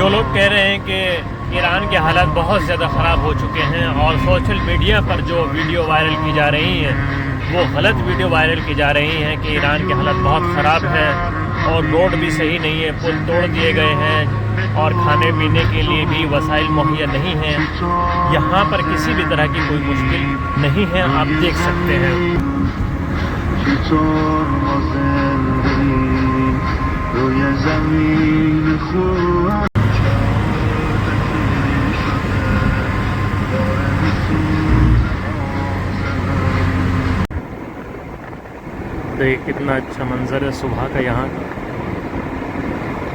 جو لوگ کہہ رہے ہیں کہ ایران کے حالات بہت زیادہ خراب ہو چکے ہیں اور سوشل میڈیا پر جو ویڈیو وائرل کی جا رہی ہیں وہ غلط ویڈیو وائرل کی جا رہی ہیں کہ ایران کے حالات بہت خراب ہیں اور روڈ بھی صحیح نہیں ہے، پل توڑ دیے گئے ہیں اور کھانے پینے کے لیے بھی وسائل مہیا نہیں ہیں، یہاں پر کسی بھی طرح کی کوئی مشکل نہیں ہے، آپ دیکھ سکتے ہیں۔ دیکھ کتنا اچھا منظر ہے صبح کا یہاں کا،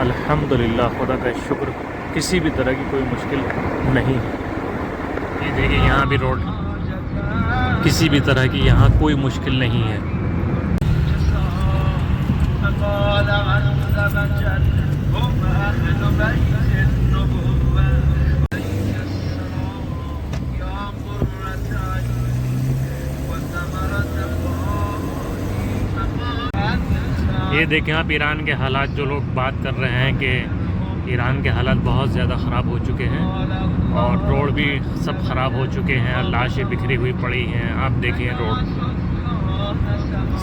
الحمدللہ، خدا کا شکر، کسی بھی طرح کی کوئی مشکل نہیں ہے۔ یہ دیکھیں یہاں بھی روڈ کسی بھی طرح کی یہاں کوئی مشکل نہیں ہے۔ یہ دیکھیں آپ ایران کے حالات، جو لوگ بات کر رہے ہیں کہ ایران کے حالات بہت زیادہ خراب ہو چکے ہیں اور روڈ بھی سب خراب ہو چکے ہیں، لاشیں بکھری ہوئی پڑی ہیں، آپ دیکھیں روڈ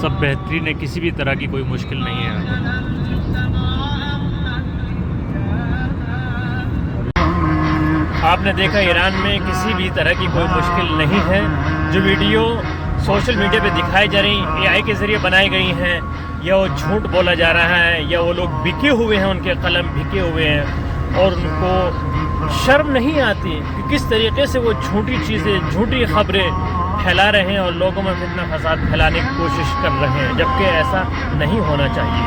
سب بہترین ہے، کسی بھی طرح کی کوئی مشکل نہیں ہے۔ آپ نے دیکھا ایران میں کسی بھی طرح کی کوئی مشکل نہیں ہے۔ جو ویڈیو سوشل میڈیا پہ دکھائی جا رہی اے آئی کے ذریعے بنائی گئی ہیں، یا وہ جھوٹ بولا جا رہا ہے، یا وہ لوگ بکے ہوئے ہیں، ان کے قلم بکے ہوئے ہیں اور ان کو شرم نہیں آتی کہ کس طریقے سے وہ جھوٹی چیزیں، جھوٹی خبریں پھیلا رہے ہیں اور لوگوں میں فتنہ فساد پھیلانے کی کوشش کر رہے ہیں، جبکہ ایسا نہیں ہونا چاہیے۔